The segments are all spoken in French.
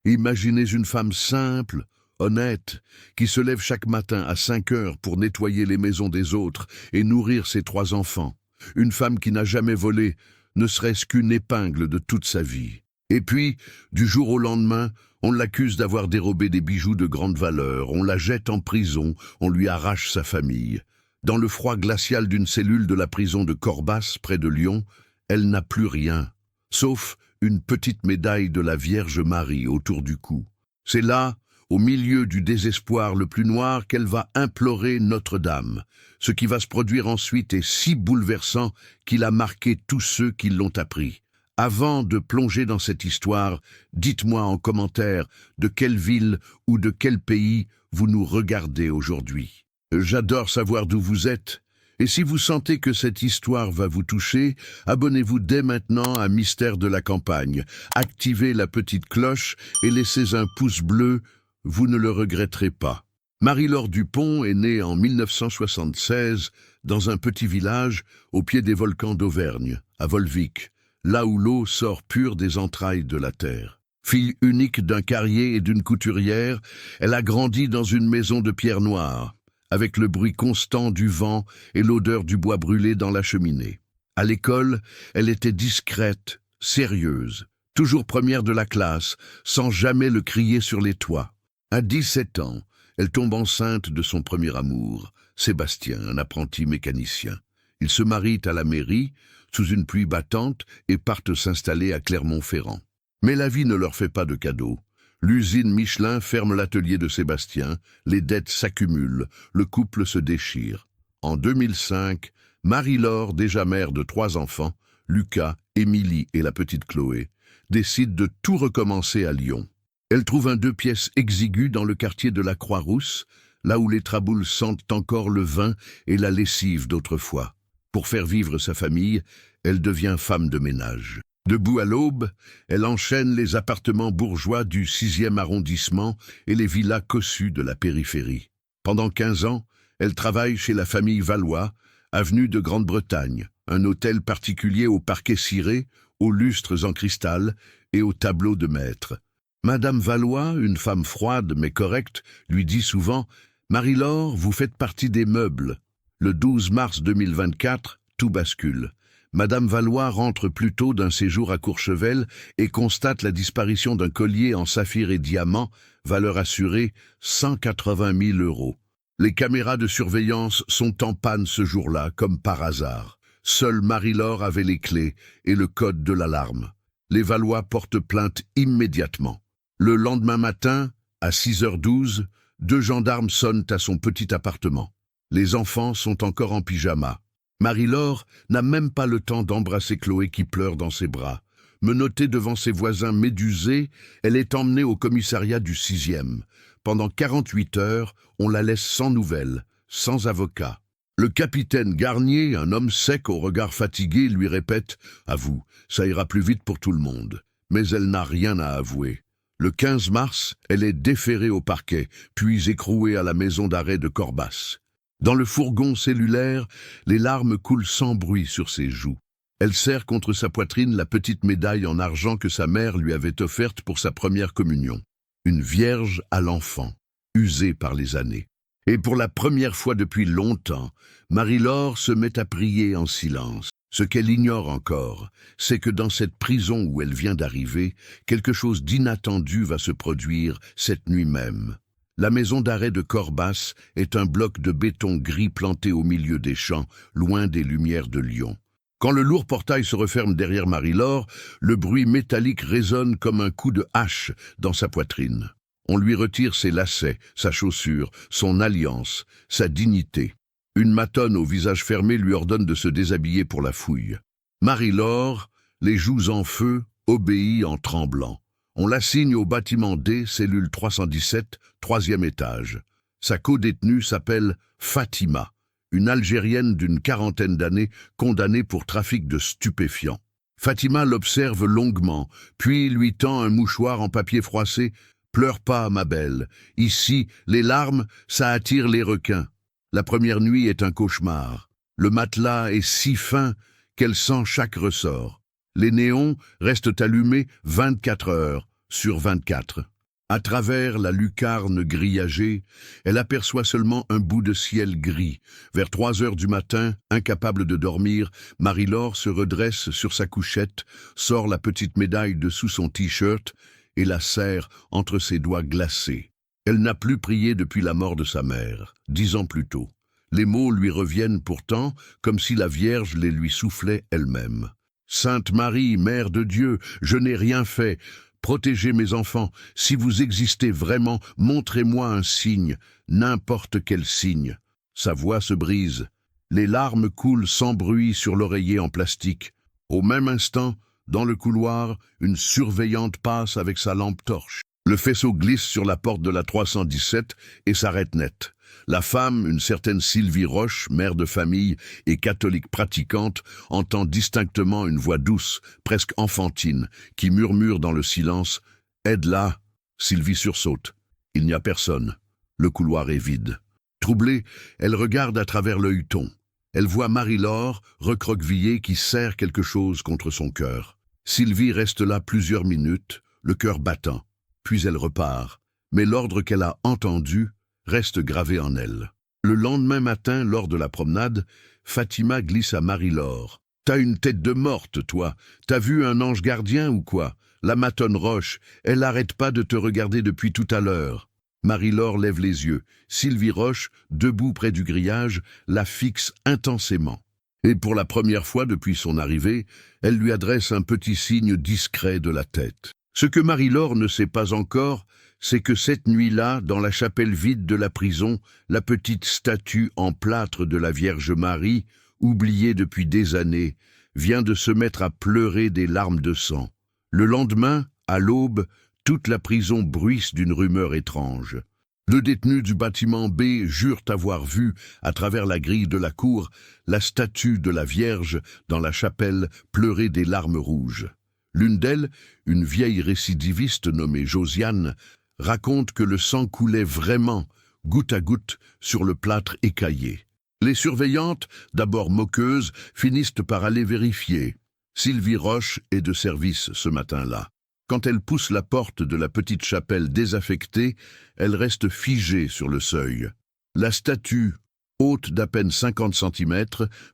Imaginez une femme simple, honnête, qui se lève chaque matin à 5 heures pour nettoyer les maisons des autres et nourrir ses 3 enfants. Une femme qui n'a jamais volé, ne serait-ce qu'une épingle de toute sa vie. Et puis, du jour au lendemain, on l'accuse d'avoir dérobé des bijoux de grande valeur, on la jette en prison, on lui arrache sa famille. Dans le froid glacial d'une cellule de la prison de Corbas, près de Lyon, elle n'a plus rien, sauf une petite médaille de la Vierge Marie autour du cou. C'est là, au milieu du désespoir le plus noir, qu'elle va implorer Notre-Dame. Ce qui va se produire ensuite est si bouleversant qu'il a marqué tous ceux qui l'ont appris. Avant de plonger dans cette histoire, dites-moi en commentaire de quelle ville ou de quel pays vous nous regardez aujourd'hui. J'adore savoir d'où vous êtes. Et si vous sentez que cette histoire va vous toucher, abonnez-vous dès maintenant à Mystère de la Campagne. Activez la petite cloche et laissez un pouce bleu, vous ne le regretterez pas. Marie-Laure Dupont est née en 1976 dans un petit village au pied des volcans d'Auvergne, à Volvic, là où l'eau sort pure des entrailles de la terre. Fille unique d'un carrier et d'une couturière, elle a grandi dans une maison de pierre noire, avec le bruit constant du vent et l'odeur du bois brûlé dans la cheminée. À l'école, elle était discrète, sérieuse, toujours première de la classe, sans jamais le crier sur les toits. À 17 ans, elle tombe enceinte de son premier amour, Sébastien, un apprenti mécanicien. Ils se marient à la mairie, sous une pluie battante, et partent s'installer à Clermont-Ferrand. Mais la vie ne leur fait pas de cadeaux. L'usine Michelin ferme l'atelier de Sébastien, les dettes s'accumulent, le couple se déchire. En 2005, Marie-Laure, déjà mère de 3 enfants, Lucas, Émilie et la petite Chloé, décide de tout recommencer à Lyon. Elle trouve un 2 pièces exigu dans le quartier de la Croix-Rousse, là où les traboules sentent encore le vin et la lessive d'autrefois. Pour faire vivre sa famille, elle devient femme de ménage. Debout à l'aube, elle enchaîne les appartements bourgeois du 6e arrondissement et les villas cossues de la périphérie. Pendant 15 ans, elle travaille chez la famille Valois, avenue de Grande-Bretagne, un hôtel particulier au parquet ciré, aux lustres en cristal et aux tableaux de maître. Madame Valois, une femme froide mais correcte, lui dit souvent « Marie-Laure, vous faites partie des meubles ». Le 12 mars 2024, tout bascule. Madame Valois rentre plus tôt d'un séjour à Courchevel et constate la disparition d'un collier en saphir et diamant, valeur assurée 180 000 €. Les caméras de surveillance sont en panne ce jour-là, comme par hasard. Seule Marie-Laure avait les clés et le code de l'alarme. Les Valois portent plainte immédiatement. Le lendemain matin, à 6h12, 2 gendarmes sonnent à son petit appartement. Les enfants sont encore en pyjama. Marie-Laure n'a même pas le temps d'embrasser Chloé qui pleure dans ses bras. Menottée devant ses voisins médusés, elle est emmenée au commissariat du 6e. Pendant 48 heures, on la laisse sans nouvelles, sans avocat. Le capitaine Garnier, un homme sec au regard fatigué, lui répète « À vous, ça ira plus vite pour tout le monde ». Mais elle n'a rien à avouer. Le 15 mars, elle est déférée au parquet, puis écrouée à la maison d'arrêt de Corbas. Dans le fourgon cellulaire, les larmes coulent sans bruit sur ses joues. Elle serre contre sa poitrine la petite médaille en argent que sa mère lui avait offerte pour sa première communion. Une vierge à l'enfant, usée par les années. Et pour la première fois depuis longtemps, Marie-Laure se met à prier en silence. Ce qu'elle ignore encore, c'est que dans cette prison où elle vient d'arriver, quelque chose d'inattendu va se produire cette nuit même. La maison d'arrêt de Corbas est un bloc de béton gris planté au milieu des champs, loin des lumières de Lyon. Quand le lourd portail se referme derrière Marie-Laure, le bruit métallique résonne comme un coup de hache dans sa poitrine. On lui retire ses lacets, sa chaussure, son alliance, sa dignité. Une matonne au visage fermé lui ordonne de se déshabiller pour la fouille. Marie-Laure, les joues en feu, obéit en tremblant. On l'assigne au bâtiment D, cellule 317, 3e étage. Sa co-détenue s'appelle Fatima, une Algérienne d'une 40aine d'années condamnée pour trafic de stupéfiants. Fatima l'observe longuement, puis lui tend un mouchoir en papier froissé. « Pleure pas, ma belle. Ici, les larmes, ça attire les requins. La première nuit est un cauchemar. Le matelas est si fin qu'elle sent chaque ressort. Les néons restent allumés 24 heures sur 24. À travers la lucarne grillagée, elle aperçoit seulement un bout de ciel gris. Vers 3 heures du matin, incapable de dormir, Marie-Laure se redresse sur sa couchette, sort la petite médaille de sous son t-shirt et la serre entre ses doigts glacés. Elle n'a plus prié depuis la mort de sa mère, 10 ans plus tôt. Les mots lui reviennent pourtant comme si la Vierge les lui soufflait elle-même. « Sainte Marie, Mère de Dieu, je n'ai rien fait. Protégez mes enfants. Si vous existez vraiment, montrez-moi un signe, n'importe quel signe. » Sa voix se brise. Les larmes coulent sans bruit sur l'oreiller en plastique. Au même instant, dans le couloir, une surveillante passe avec sa lampe torche. Le faisceau glisse sur la porte de la 317 et s'arrête net. La femme, une certaine Sylvie Roche, mère de famille et catholique pratiquante, entend distinctement une voix douce, presque enfantine, qui murmure dans le silence « Aide-la !» Sylvie sursaute. Il n'y a personne. Le couloir est vide. Troublée, elle regarde à travers l'œilleton. Elle voit Marie-Laure, recroquevillée, qui serre quelque chose contre son cœur. Sylvie reste là plusieurs minutes, le cœur battant. Puis elle repart. Mais l'ordre qu'elle a entendu reste gravé en elle. Le lendemain matin, lors de la promenade, Fatima glisse à Marie-Laure. « T'as une tête de morte, toi. T'as vu un ange gardien ou quoi? La matonne Roche, elle n'arrête pas de te regarder depuis tout à l'heure. » Marie-Laure lève les yeux. Sylvie Roche, debout près du grillage, la fixe intensément. Et pour la première fois depuis son arrivée, elle lui adresse un petit signe discret de la tête. Ce que Marie-Laure ne sait pas encore, c'est que cette nuit-là, dans la chapelle vide de la prison, la petite statue en plâtre de la Vierge Marie, oubliée depuis des années, vient de se mettre à pleurer des larmes de sang. Le lendemain, à l'aube, toute la prison bruisse d'une rumeur étrange. Deux détenus du bâtiment B jurent avoir vu, à travers la grille de la cour, la statue de la Vierge dans la chapelle pleurer des larmes rouges. L'une d'elles, une vieille récidiviste nommée Josiane, raconte que le sang coulait vraiment, goutte à goutte, sur le plâtre écaillé. Les surveillantes, d'abord moqueuses, finissent par aller vérifier. Sylvie Roche est de service ce matin-là. Quand elle pousse la porte de la petite chapelle désaffectée, elle reste figée sur le seuil. La statue, haute d'à peine 50 cm,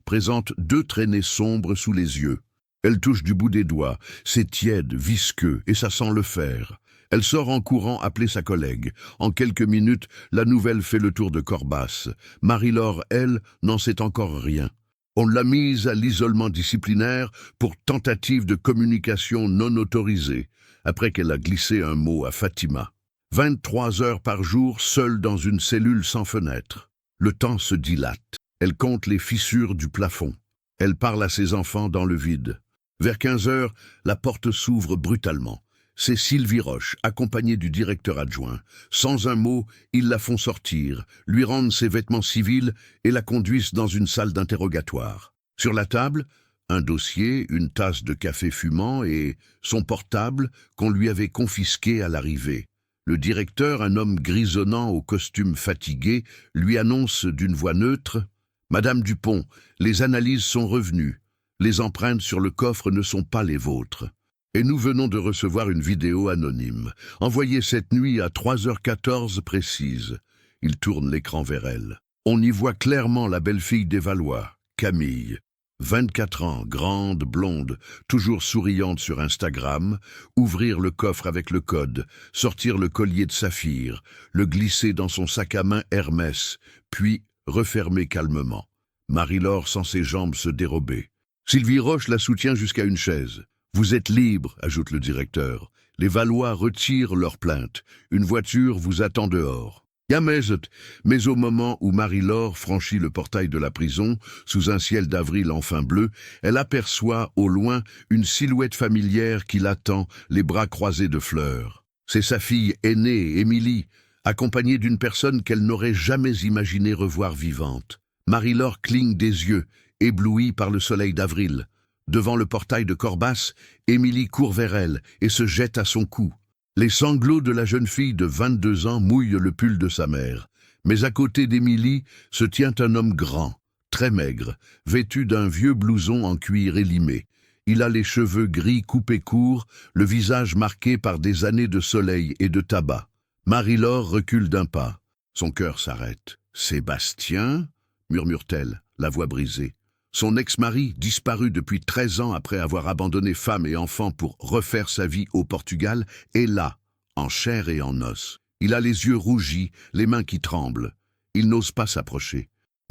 présente 2 traînées sombres sous les yeux. Elle touche du bout des doigts, c'est tiède, visqueux, et ça sent le fer. Elle sort en courant appeler sa collègue. En quelques minutes, la nouvelle fait le tour de Corbas. Marie-Laure, elle, n'en sait encore rien. On l'a mise à l'isolement disciplinaire pour tentative de communication non autorisée, après qu'elle a glissé un mot à Fatima. 23 heures par jour, seule dans une cellule sans fenêtre. Le temps se dilate. Elle compte les fissures du plafond. Elle parle à ses enfants dans le vide. Vers 15 heures, la porte s'ouvre brutalement. C'est Sylvie Roche, accompagnée du directeur adjoint. Sans un mot, ils la font sortir, lui rendent ses vêtements civils et la conduisent dans une salle d'interrogatoire. Sur la table, un dossier, une tasse de café fumant et son portable qu'on lui avait confisqué à l'arrivée. Le directeur, un homme grisonnant au costume fatigué, lui annonce d'une voix neutre « Madame Dupont, les analyses sont revenues. Les empreintes sur le coffre ne sont pas les vôtres. Et nous venons de recevoir une vidéo anonyme, envoyée cette nuit à 3h14 précise. » Il tourne l'écran vers elle. On y voit clairement la belle-fille des Valois, Camille. 24 ans, grande, blonde, toujours souriante sur Instagram, ouvrir le coffre avec le code, sortir le collier de saphir, le glisser dans son sac à main Hermès, puis refermer calmement. Marie-Laure sent ses jambes se dérober. Sylvie Roche la soutient jusqu'à une chaise. « Vous êtes libre », ajoute le directeur. « Les Valois retirent leur plainte. Une voiture vous attend dehors. » Mais au moment où Marie-Laure franchit le portail de la prison, sous un ciel d'avril enfin bleu, elle aperçoit au loin une silhouette familière qui l'attend, les bras croisés de fleurs. C'est sa fille aînée, Émilie, accompagnée d'une personne qu'elle n'aurait jamais imaginé revoir vivante. Marie-Laure cligne des yeux, éblouie par le soleil d'avril. Devant le portail de Corbas, Émilie court vers elle et se jette à son cou. Les sanglots de la jeune fille de 22 ans mouillent le pull de sa mère. Mais à côté d'Émilie se tient un homme grand, très maigre, vêtu d'un vieux blouson en cuir élimé. Il a les cheveux gris coupés courts, le visage marqué par des années de soleil et de tabac. Marie-Laure recule d'un pas. Son cœur s'arrête. « Sébastien ?» murmure-t-elle, la voix brisée. Son ex-mari, disparu depuis 13 ans après avoir abandonné femme et enfants pour refaire sa vie au Portugal, est là, en chair et en os. Il a les yeux rougis, les mains qui tremblent. Il n'ose pas s'approcher. «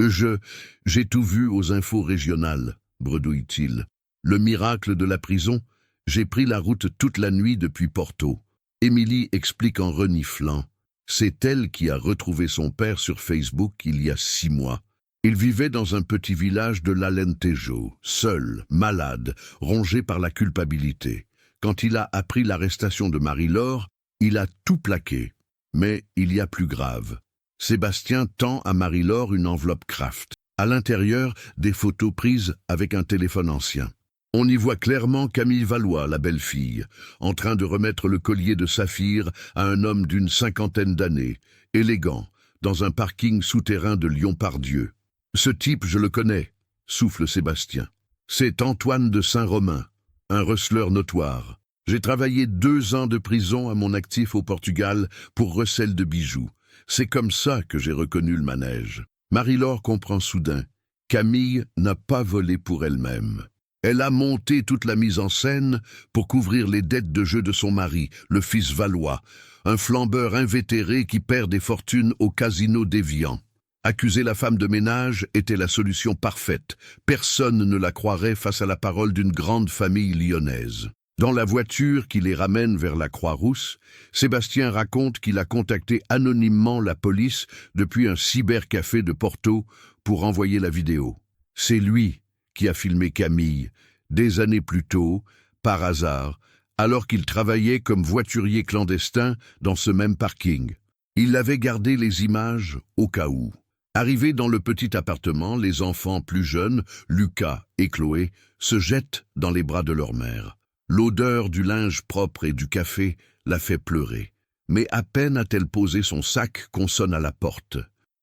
J'ai tout vu aux infos régionales », bredouille-t-il. « Le miracle de la prison, j'ai pris la route toute la nuit depuis Porto. » Émilie explique en reniflant. C'est elle qui a retrouvé son père sur Facebook il y a 6 mois. Il vivait dans un petit village de l'Alentejo, seul, malade, rongé par la culpabilité. Quand il a appris l'arrestation de Marie-Laure, il a tout plaqué. Mais il y a plus grave. Sébastien tend à Marie-Laure une enveloppe Kraft. À l'intérieur, des photos prises avec un téléphone ancien. On y voit clairement Camille Valois, la belle-fille, en train de remettre le collier de saphir à un homme d'une 50aine d'années, élégant, dans un parking souterrain de Lyon-Pardieu. « Ce type, je le connais », souffle Sébastien. « C'est Antoine de Saint-Romain, un receleur notoire. J'ai travaillé 2 ans de prison à mon actif au Portugal pour recel de bijoux. C'est comme ça que j'ai reconnu le manège. » Marie-Laure comprend soudain. Camille n'a pas volé pour elle-même. Elle a monté toute la mise en scène pour couvrir les dettes de jeu de son mari, le fils Valois, un flambeur invétéré qui perd des fortunes au casino d'Évian. Accuser la femme de ménage était la solution parfaite. Personne ne la croirait face à la parole d'une grande famille lyonnaise. Dans la voiture qui les ramène vers la Croix-Rousse, Sébastien raconte qu'il a contacté anonymement la police depuis un cybercafé de Porto pour envoyer la vidéo. C'est lui qui a filmé Camille, des années plus tôt, par hasard, alors qu'il travaillait comme voiturier clandestin dans ce même parking. Il avait gardé les images au cas où. Arrivés dans le petit appartement, les enfants plus jeunes, Lucas et Chloé, se jettent dans les bras de leur mère. L'odeur du linge propre et du café la fait pleurer. Mais à peine a-t-elle posé son sac qu'on sonne à la porte.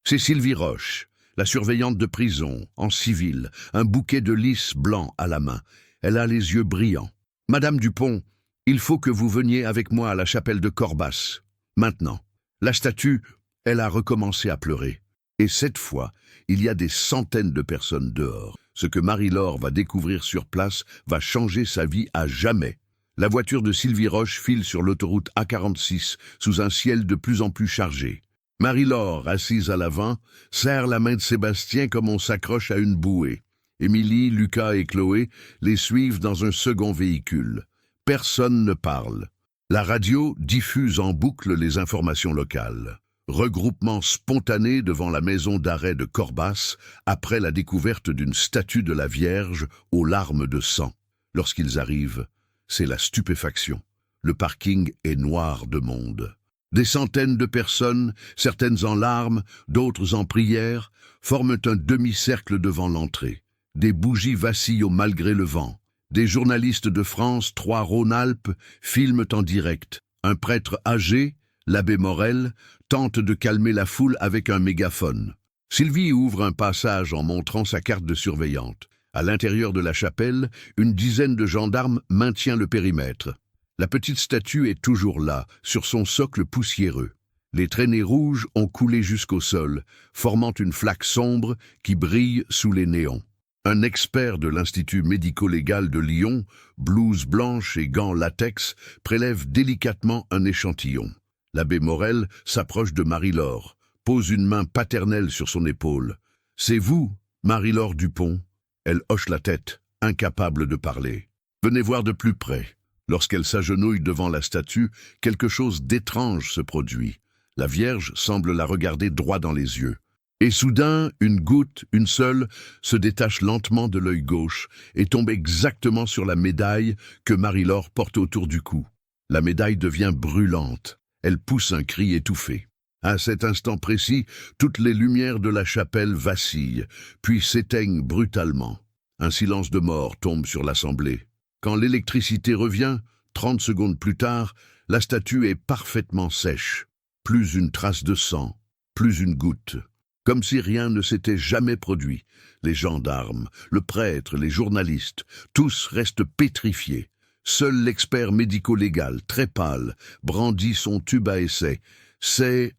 C'est Sylvie Roche, la surveillante de prison, en civil, un bouquet de lys blanc à la main. Elle a les yeux brillants. « Madame Dupont, il faut que vous veniez avec moi à la chapelle de Corbas. Maintenant. » La statue, elle a recommencé à pleurer. Et cette fois, il y a des centaines de personnes dehors. Ce que Marie-Laure va découvrir sur place va changer sa vie à jamais. La voiture de Sylvie Roche file sur l'autoroute A46 sous un ciel de plus en plus chargé. Marie-Laure, assise à l'avant, serre la main de Sébastien comme on s'accroche à une bouée. Émilie, Lucas et Chloé les suivent dans un second véhicule. Personne ne parle. La radio diffuse en boucle les informations locales. Regroupement spontané devant la maison d'arrêt de Corbas après la découverte d'une statue de la Vierge aux larmes de sang. Lorsqu'ils arrivent, c'est la stupéfaction. Le parking est noir de monde. Des centaines de personnes, certaines en larmes, d'autres en prière, forment un demi-cercle devant l'entrée. Des bougies vacillent malgré le vent. Des journalistes de France 3 Rhône-Alpes filment en direct. Un prêtre âgé, l'abbé Morel, tente de calmer la foule avec un mégaphone. Sylvie ouvre un passage en montrant sa carte de surveillante. À l'intérieur de la chapelle, une dizaine de gendarmes maintient le périmètre. La petite statue est toujours là, sur son socle poussiéreux. Les traînées rouges ont coulé jusqu'au sol, formant une flaque sombre qui brille sous les néons. Un expert de l'Institut médico-légal de Lyon, blouse blanche et gants latex, prélève délicatement un échantillon. L'abbé Morel s'approche de Marie-Laure, pose une main paternelle sur son épaule. « C'est vous, Marie-Laure Dupont ?» Elle hoche la tête, incapable de parler. « Venez voir de plus près. » Lorsqu'elle s'agenouille devant la statue, quelque chose d'étrange se produit. La Vierge semble la regarder droit dans les yeux. Et soudain, une goutte, une seule, se détache lentement de l'œil gauche et tombe exactement sur la médaille que Marie-Laure porte autour du cou. La médaille devient brûlante. Elle pousse un cri étouffé. À cet instant précis, toutes les lumières de la chapelle vacillent, puis s'éteignent brutalement. Un silence de mort tombe sur l'assemblée. Quand l'électricité revient, 30 secondes plus tard, la statue est parfaitement sèche. Plus une trace de sang, plus une goutte. Comme si rien ne s'était jamais produit. Les gendarmes, le prêtre, les journalistes, tous restent pétrifiés. Seul l'expert médico-légal, très pâle, brandit son tube à essai. C'est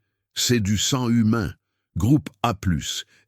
du sang humain. Groupe A+,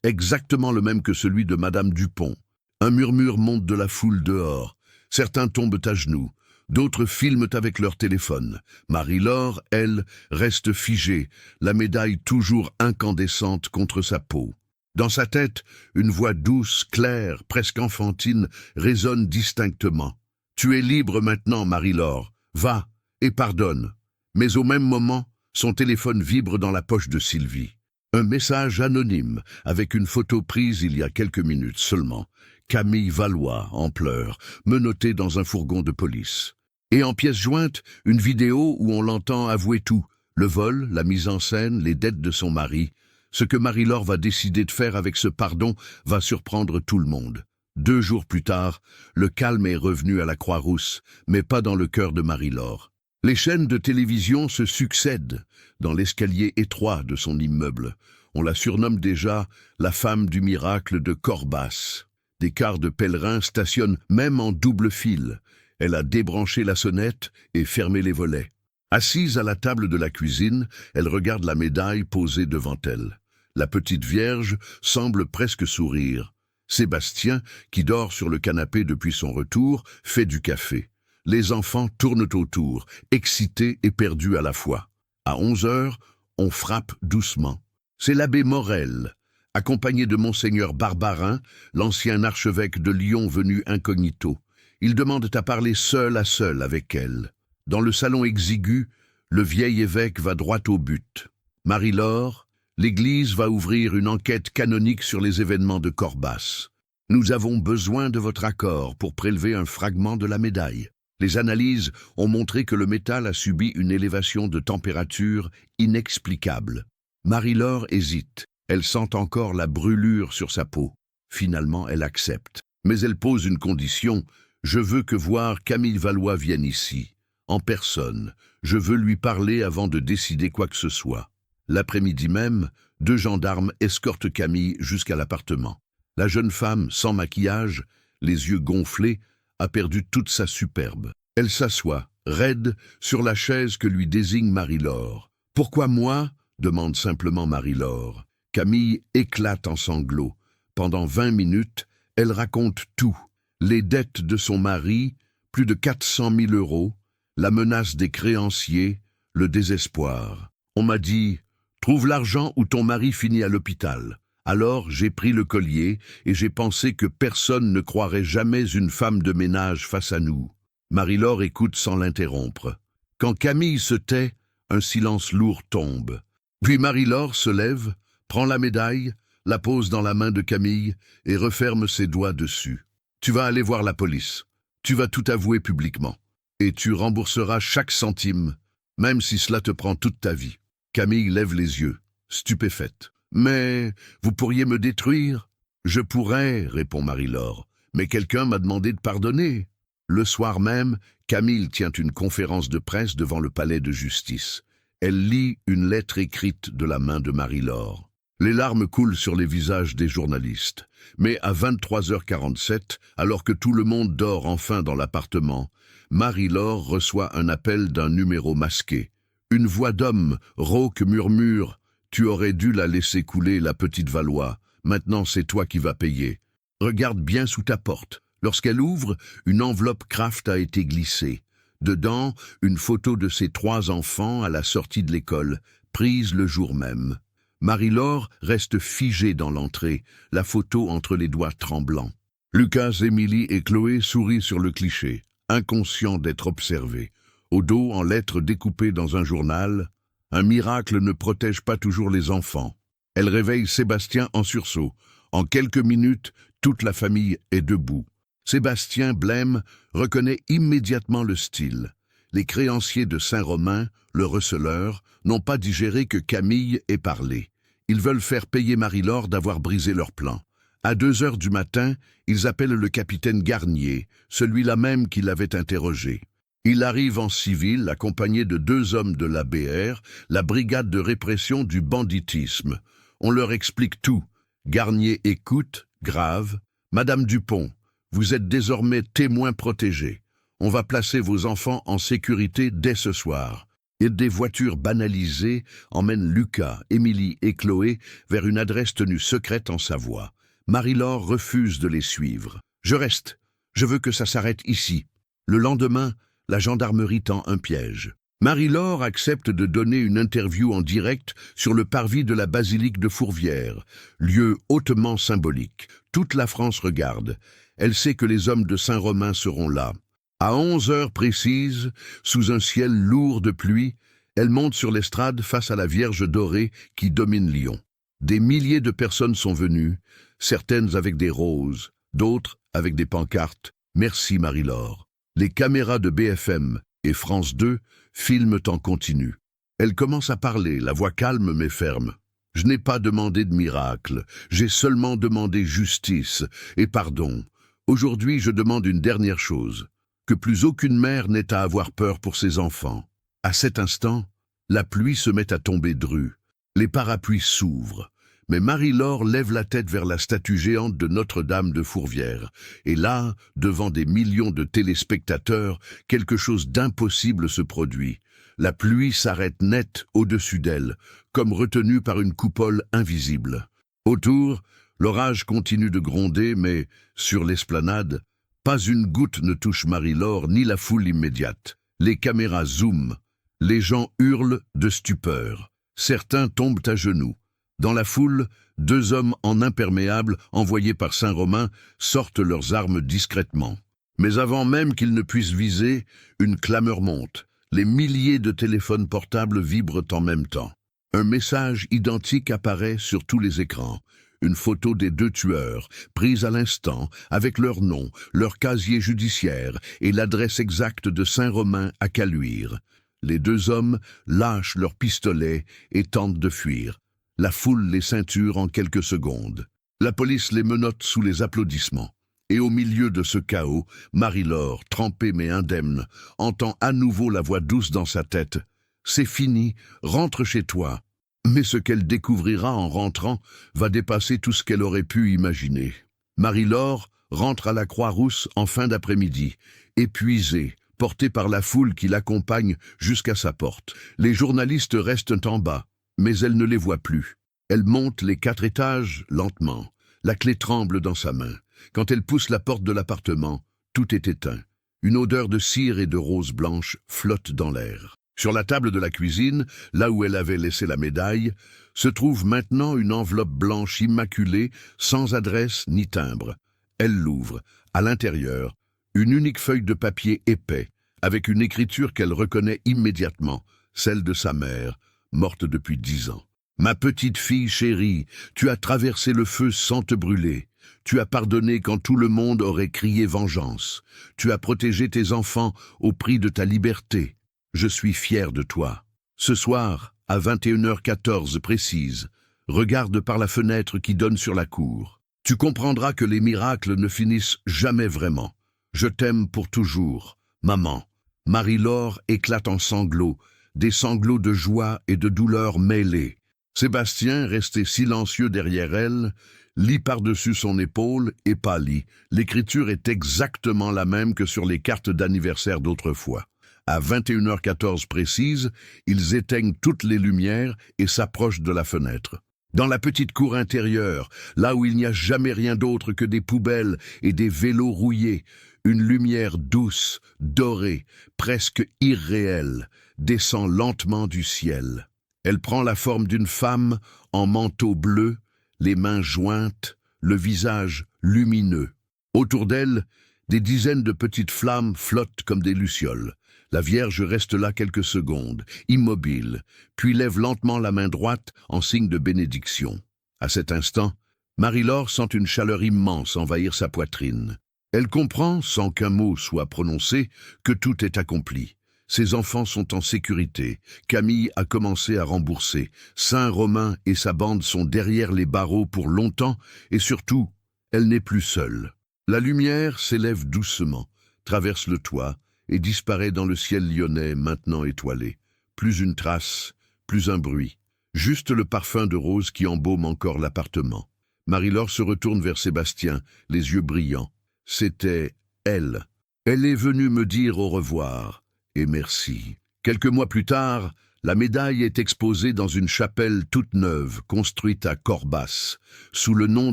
exactement le même que celui de Madame Dupont. Un murmure monte de la foule dehors. Certains tombent à genoux. D'autres filment avec leur téléphone. Marie-Laure, elle, reste figée, la médaille toujours incandescente contre sa peau. Dans sa tête, une voix douce, claire, presque enfantine, résonne distinctement. « Tu es libre maintenant, Marie-Laure. Va et pardonne. » Mais au même moment, son téléphone vibre dans la poche de Sylvie. Un message anonyme, avec une photo prise il y a quelques minutes seulement. Camille Valois, en pleurs, menottée dans un fourgon de police. Et en pièce jointe, une vidéo où on l'entend avouer tout. Le vol, la mise en scène, les dettes de son mari. Ce que Marie-Laure va décider de faire avec ce pardon va surprendre tout le monde. 2 jours plus tard, le calme est revenu à la Croix-Rousse, mais pas dans le cœur de Marie-Laure. Les chaînes de télévision se succèdent dans l'escalier étroit de son immeuble. On la surnomme déjà la femme du miracle de Corbas. Des cars de pèlerins stationnent même en double file. Elle a débranché la sonnette et fermé les volets. Assise à la table de la cuisine, elle regarde la médaille posée devant elle. La petite Vierge semble presque sourire. Sébastien, qui dort sur le canapé depuis son retour, fait du café. Les enfants tournent autour, excités et perdus à la fois. À 11 heures, on frappe doucement. C'est l'abbé Morel, accompagné de Monseigneur Barbarin, l'ancien archevêque de Lyon venu incognito. Ils demandent à parler seul à seul avec elle. Dans le salon exigu, le vieil évêque va droit au but. « Marie-Laure, l'Église va ouvrir une enquête canonique sur les événements de Corbas. Nous avons besoin de votre accord pour prélever un fragment de la médaille. Les analyses ont montré que le métal a subi une élévation de température inexplicable. » Marie-Laure hésite. Elle sent encore la brûlure sur sa peau. Finalement, elle accepte. Mais elle pose une condition. « Je veux que voir Camille Valois vienne ici. En personne. Je veux lui parler avant de décider quoi que ce soit. » L'après-midi même, 2 gendarmes escortent Camille jusqu'à l'appartement. La jeune femme, sans maquillage, les yeux gonflés, a perdu toute sa superbe. Elle s'assoit, raide, sur la chaise que lui désigne Marie-Laure. « Pourquoi moi ?» demande simplement Marie-Laure. Camille éclate en sanglots. Pendant 20 minutes, elle raconte tout. Les dettes de son mari, plus de 400 000 €, la menace des créanciers, le désespoir. On m'a dit « Trouve l'argent ou ton mari finit à l'hôpital ». Alors j'ai pris le collier et j'ai pensé que personne ne croirait jamais une femme de ménage face à nous. Marie-Laure écoute sans l'interrompre. Quand Camille se tait, un silence lourd tombe. Puis Marie-Laure se lève, prend la médaille, la pose dans la main de Camille et referme ses doigts dessus. « Tu vas aller voir la police. Tu vas tout avouer publiquement. Et tu rembourseras chaque centime, même si cela te prend toute ta vie. » Camille lève les yeux, stupéfaite. « Mais vous pourriez me détruire ?»« Je pourrais, » répond Marie-Laure, « mais quelqu'un m'a demandé de pardonner. » Le soir même, Camille tient une conférence de presse devant le palais de justice. Elle lit une lettre écrite de la main de Marie-Laure. Les larmes coulent sur les visages des journalistes. Mais à 23h47, alors que tout le monde dort enfin dans l'appartement, Marie-Laure reçoit un appel d'un numéro masqué. Une voix d'homme, rauque, murmure « Tu aurais dû la laisser couler, la petite Valois. Maintenant, c'est toi qui vas payer. Regarde bien sous ta porte. » Lorsqu'elle ouvre, une enveloppe Kraft a été glissée. Dedans, une photo de ses 3 enfants à la sortie de l'école, prise le jour même. Marie-Laure reste figée dans l'entrée, la photo entre les doigts tremblants. Lucas, Émilie et Chloé sourient sur le cliché, inconscients d'être observés. Au dos, en lettres découpées dans un journal, « Un miracle ne protège pas toujours les enfants. » Elle réveille Sébastien en sursaut. En quelques minutes, toute la famille est debout. Sébastien, blême, reconnaît immédiatement le style. Les créanciers de Saint-Romain, le receleur, n'ont pas digéré que Camille ait parlé. Ils veulent faire payer Marie-Laure d'avoir brisé leur plan. À 2 heures du matin, ils appellent le capitaine Garnier, celui-là même qui l'avait interrogé. Il arrive en civil, accompagné de 2 hommes de la BR, la brigade de répression du banditisme. On leur explique tout. Garnier écoute, grave. « Madame Dupont, vous êtes désormais témoin protégé. On va placer vos enfants en sécurité dès ce soir. Et des voitures banalisées emmènent Lucas, Émilie et Chloé vers une adresse tenue secrète en Savoie. Marie-Laure refuse de les suivre. « Je reste. Je veux que ça s'arrête ici. » Le lendemain, la gendarmerie tend un piège. Marie-Laure accepte de donner une interview en direct sur le parvis de la basilique de Fourvière, lieu hautement symbolique. Toute la France regarde. Elle sait que les hommes de Saint-Romain seront là. À 11 heures précises, sous un ciel lourd de pluie, elle monte sur l'estrade face à la Vierge dorée qui domine Lyon. Des milliers de personnes sont venues, certaines avec des roses, d'autres avec des pancartes « Merci Marie-Laure ». Les caméras de BFM et France 2 filment en continu. Elle commence à parler, la voix calme mais ferme. « Je n'ai pas demandé de miracle, j'ai seulement demandé justice et pardon. Aujourd'hui, je demande une dernière chose, que plus aucune mère n'ait à avoir peur pour ses enfants. » À cet instant, la pluie se met à tomber dru. Les parapluies s'ouvrent. Mais Marie-Laure lève la tête vers la statue géante de Notre-Dame de Fourvière. Et là, devant des millions de téléspectateurs, quelque chose d'impossible se produit. La pluie s'arrête net au-dessus d'elle, comme retenue par une coupole invisible. Autour, l'orage continue de gronder, mais, sur l'esplanade, pas une goutte ne touche Marie-Laure ni la foule immédiate. Les caméras zooment. Les gens hurlent de stupeur. Certains tombent à genoux. Dans la foule, 2 hommes en imperméable, envoyés par Saint-Romain, sortent leurs armes discrètement. Mais avant même qu'ils ne puissent viser, une clameur monte. Les milliers de téléphones portables vibrent en même temps. Un message identique apparaît sur tous les écrans. Une photo des 2 tueurs, prise à l'instant, avec leur nom, leur casier judiciaire et l'adresse exacte de Saint-Romain à Caluire. Les 2 hommes lâchent leurs pistolets et tentent de fuir. La foule les ceinture en quelques secondes. La police les menotte sous les applaudissements. Et au milieu de ce chaos, Marie-Laure, trempée mais indemne, entend à nouveau la voix douce dans sa tête. « C'est fini, rentre chez toi. » Mais ce qu'elle découvrira en rentrant va dépasser tout ce qu'elle aurait pu imaginer. Marie-Laure rentre à la Croix-Rousse en fin d'après-midi, épuisée, portée par la foule qui l'accompagne jusqu'à sa porte. Les journalistes restent en bas, mais elle ne les voit plus. Elle monte les 4 étages lentement. La clé tremble dans sa main. Quand elle pousse la porte de l'appartement, tout est éteint. Une odeur de cire et de rose blanche flotte dans l'air. Sur la table de la cuisine, là où elle avait laissé la médaille, se trouve maintenant une enveloppe blanche immaculée, sans adresse ni timbre. Elle l'ouvre. À l'intérieur, une unique feuille de papier épais, avec une écriture qu'elle reconnaît immédiatement, celle de sa mère, morte depuis 10 ans. « Ma petite fille chérie, tu as traversé le feu sans te brûler. Tu as pardonné quand tout le monde aurait crié vengeance. Tu as protégé tes enfants au prix de ta liberté. Je suis fier de toi. Ce soir, à 21h14 précise, regarde par la fenêtre qui donne sur la cour. Tu comprendras que les miracles ne finissent jamais vraiment. Je t'aime pour toujours, maman. » Marie-Laure éclate en sanglots, des sanglots de joie et de douleur mêlés. Sébastien, resté silencieux derrière elle, lit par-dessus son épaule et pâlit. L'écriture est exactement la même que sur les cartes d'anniversaire d'autrefois. À 21h14 précise, ils éteignent toutes les lumières et s'approchent de la fenêtre. Dans la petite cour intérieure, là où il n'y a jamais rien d'autre que des poubelles et des vélos rouillés, une lumière douce, dorée, presque irréelle, descend lentement du ciel. Elle prend la forme d'une femme en manteau bleu, les mains jointes, le visage lumineux. Autour d'elle, des dizaines de petites flammes flottent comme des lucioles. La Vierge reste là quelques secondes, immobile, puis lève lentement la main droite en signe de bénédiction. À cet instant, Marie-Laure sent une chaleur immense envahir sa poitrine. Elle comprend, sans qu'un mot soit prononcé, que tout est accompli. Ses enfants sont en sécurité. Camille a commencé à rembourser. Saint-Romain et sa bande sont derrière les barreaux pour longtemps, et surtout, elle n'est plus seule. La lumière s'élève doucement, traverse le toit et disparaît dans le ciel lyonnais maintenant étoilé. Plus une trace, plus un bruit. Juste le parfum de rose qui embaume encore l'appartement. Marie-Laure se retourne vers Sébastien, les yeux brillants. C'était elle. Elle est venue me dire au revoir et merci. Quelques mois plus tard, la médaille est exposée dans une chapelle toute neuve, construite à Corbas, sous le nom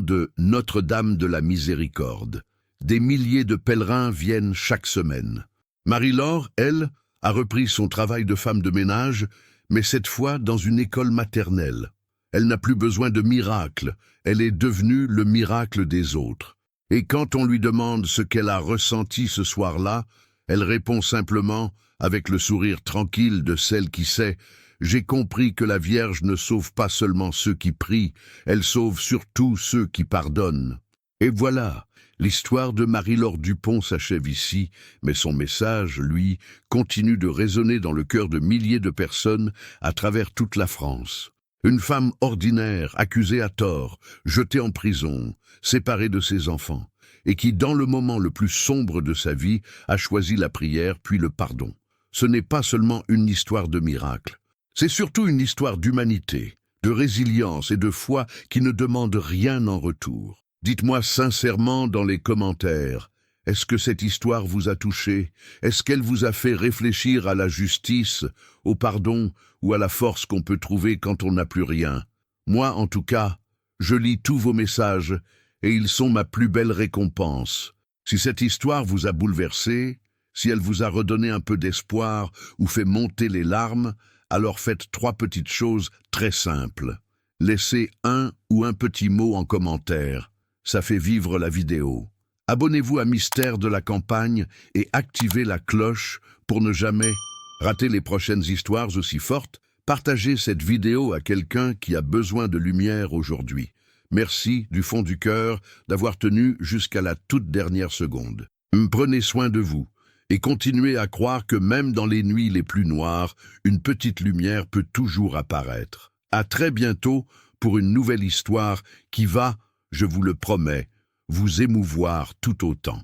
de Notre-Dame de la Miséricorde. Des milliers de pèlerins viennent chaque semaine. Marie-Laure, elle, a repris son travail de femme de ménage, mais cette fois dans une école maternelle. Elle n'a plus besoin de miracle, elle est devenue le miracle des autres. Et quand on lui demande ce qu'elle a ressenti ce soir-là, elle répond simplement, avec le sourire tranquille de celle qui sait, « J'ai compris que la Vierge ne sauve pas seulement ceux qui prient, elle sauve surtout ceux qui pardonnent. » Et voilà, l'histoire de Marie-Laure Dupont s'achève ici, mais son message, lui, continue de résonner dans le cœur de milliers de personnes à travers toute la France. Une femme ordinaire, accusée à tort, jetée en prison, séparée de ses enfants, et qui, dans le moment le plus sombre de sa vie, a choisi la prière puis le pardon. Ce n'est pas seulement une histoire de miracle, c'est surtout une histoire d'humanité, de résilience et de foi qui ne demande rien en retour. Dites-moi sincèrement dans les commentaires, est-ce que cette histoire vous a touché? Est-ce qu'elle vous a fait réfléchir à la justice, au pardon ou à la force qu'on peut trouver quand on n'a plus rien? Moi, en tout cas, je lis tous vos messages et ils sont ma plus belle récompense. Si cette histoire vous a bouleversé, si elle vous a redonné un peu d'espoir ou fait monter les larmes, alors faites 3 petites choses très simples. Laissez un ou un petit mot en commentaire. Ça fait vivre la vidéo. Abonnez-vous à Mystère de la Campagne et activez la cloche pour ne jamais rater les prochaines histoires aussi fortes. Partagez cette vidéo à quelqu'un qui a besoin de lumière aujourd'hui. Merci du fond du cœur d'avoir tenu jusqu'à la toute dernière seconde. Prenez soin de vous et continuez à croire que même dans les nuits les plus noires, une petite lumière peut toujours apparaître. À très bientôt pour une nouvelle histoire qui va, je vous le promets, vous émouvoir tout autant.